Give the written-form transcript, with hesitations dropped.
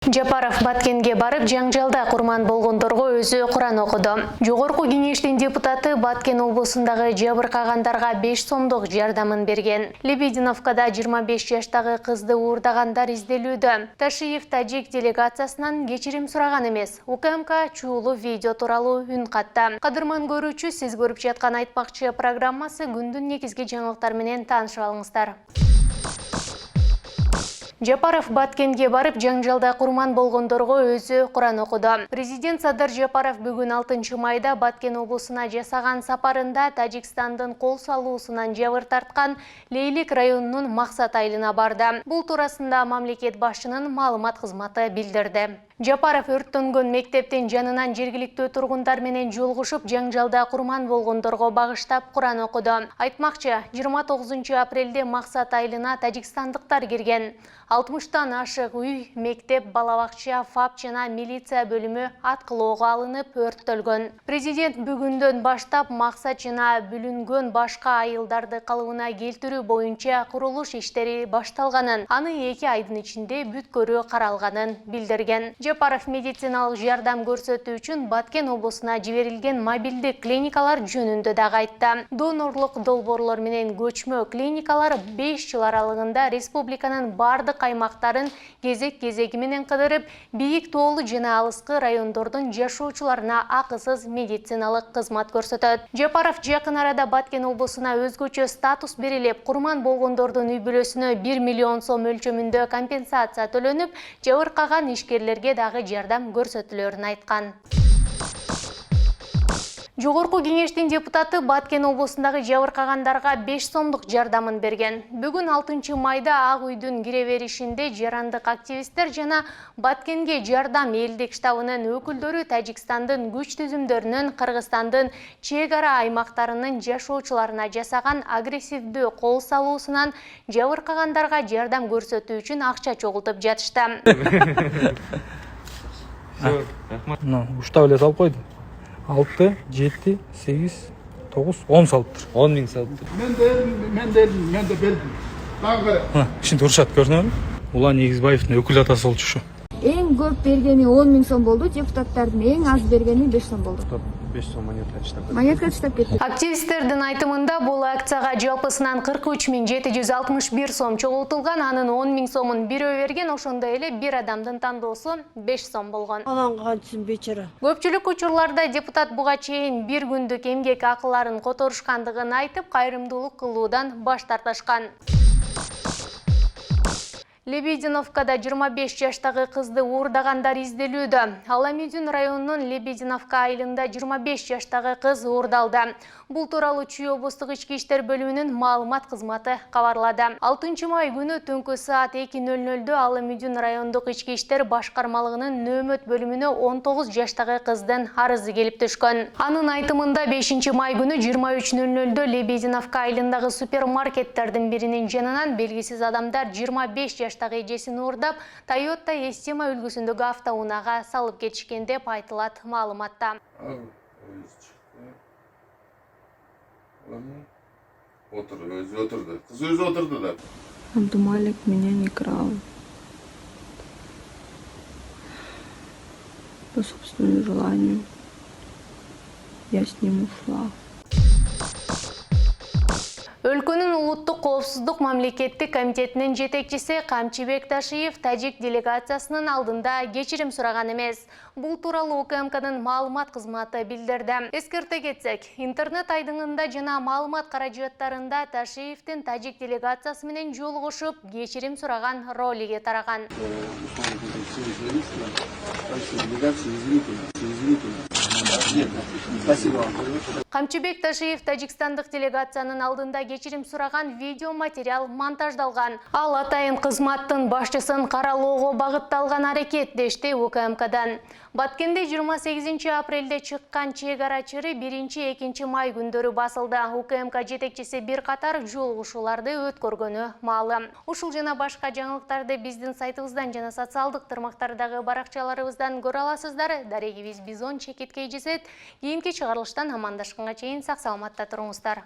Жапаров Баткенге барып, жаңжалда курман болгондорго өзү Куран окуду. Жогорку кеңештин депутаты Баткен облусундагы жабыркагандарга 5 сомдук жардамын берген. Лебединовкада 25 жаштагы кызды уурдагандар изделүүдө. Ташиев тажик делегациясынан кечирим сураган эмес. УКМК чуулуу видео тууралуу үн катты. Кадырман көрүүчү, сиз көрүп жаткан Айтмакчы программасы күндүн негизги жаңылыктар менен таанышып алыңыздар. Жапаров Баткенге барып, жаңжалда курман болгондорго өзү Куран окуду. Президент Садыр Жапаров бүгүн 6 майда Баткен облусуна жасаган сапарында Тажикстандын кол салуусунан жабыр тарткан Лейлик районунун Максат айылына барды. Бул туурасында мамлекет башчынын маалымат кызматы билдирди. Жапаров өрттөнгөн мектептин жанынан жергиликтүү тургундар менен жолугушуп, жаңжалда курман болгондорго багыштап Куран окуду. Айтмакчы, 29 апрелде Максат айылына тажикстандыктар кирген. 60тан ашык үй, мектеп, балабакча, ФАП жана милиция бөлүмү аткылоого алынып өрттөлгөн. Президент бүгүндөн баштап Максат жана бүлүнгөн башка айылдарды калыбына келтирүү боюнча курулуш иштери башталганын, аны 2 айдын ичинде бүткөрүү каралганын билдирген. Жапаров медициналык жардам көрсөтүү үчүн Баткен облусуна жиберилген мобилдик клиникалар жөнүндө дагы айтты. Донорлук долбоорлор менен көчмө клиникалар 5 жыл аралыгында республиканын бардык аймактарын кезек-кезеги менен кыдырып, бийик тоолуу жана алыскы райондордун жашоочуларына акысыз медициналык кызмат көрсөтөт. Жапаров жакын арада Баткен облусуна өзгөчө статус берилип, курман болгондордун үй бүлөсүнө 1 миллион сом өлчөмүндө компенсация төлөнүп, жабыркаган ишкерлерге дагы жардам көрсөтүлөрүн айткан. Жогорку кеңештин депутаты Баткен облусундагы жабыркагандарга 5 сомдук жардамын берген. Бүгүн 6 майда Ак үйдүн кире беришинде жарандык активисттер жана Баткенге жардам элдик штабынын өкүлдөрү Тажикстандын күч түзүмдөрүнүн Кыргызстандын чек ара аймактарынын жашоочуларына жасаган агрессивдүү кол салуусунан жабыркагандарга жардам көрсөтүү үчүн акча чогултуп жатышты. Уштап эле салып койдум. 6, 7, 8, 9, 10 салыптыр. 10 миң салыптыр. Мен де бердім. Маған қара. Ишинде урушат көрсөңөр. Улан Егизбаевдин өкүл атасы болчу. Эң көп бергени 10 миң сом болду, депутаттардын эң аз бергени 5 сом болду. 5 сом Монетка таштап кетти. Активисттердин айтымында бул акцияга жалпысынан 43.761 сом чогултулган, анын 10 миң сомун бирөө берген, ошондой эле бир адамдын тандоосу 5 сом болгон. Көпчүлүк учурларда депутат буга чейин бир күндүк эмгек акыларын которушкандыгын айтып, кайрымдуулук кылуудан баш тартышкан. Лебединовкада 25 жаштагы кызды уурдагандар изделүүдө. Аламедин районунун Лебединовка айылында 25 жаштагы кыз уурдалды. Бул тууралуу Чүй облустук ички иштер бөлүмүнүн маалымат кызматы кабарлады. 6 май күнү түнкү саат 2:00 Аламедин райондук ички иштер башкармалыгынын нөөмөт бөлүмүнө 19 жаштагы кыздын арызы келип түшкөн. Анын айтымында 5 май күнү 23:00 Лебединовка айылындагы супермаркеттердин биринин жанынан белгисиз адамдар 25 жаштагы эжесин уурдап, Toyota Estima үлгүсүндөгү автоунаага салып кетишкен деп айтылат маалыматта. Өзі отырды. Кыз өзі отырды да. Абдумалик менен играл. По собственному желанию. Я с ним ушла. Өлкөнүн улуттук коопсуздук мамлекеттик комитетинин жетекчиси Камчыбек Ташиев тажик делегациясынын алдында кечирим сураган эмес. Бул тууралуу УКМКнын маалымат кызматы билдирди. Эскерте кетсек, интернет айдыңында жана маалымат каражаттарында Ташиевдин тажик делегациясы менен жолугушуп, кечирим сураган ролиги тараган. Камчыбек Ташиев тажикстандык делегациянын алдында кечирим сураган видео материал монтаждалган. Ал атайын кызматтын башчысын каралоого багытталган аракет дешти УКМКдан. Баткенде 28 апрелде чыккан чек ара чыры 1-2 май күндөрү басылды. УКМК жетекчиси бир катар жолугушууларды өткөргөнү маалым. Ушул жана башка жаңылыктарды биздин сайтыбыздан жана социалдык тармактардагы баракчаларыбыздан көрө аласыздар. Дарегибиз Бизон Чекиткей жесет. Кийинки чыгарылыштан амандашканга чейин сак саламатта туруңуздар.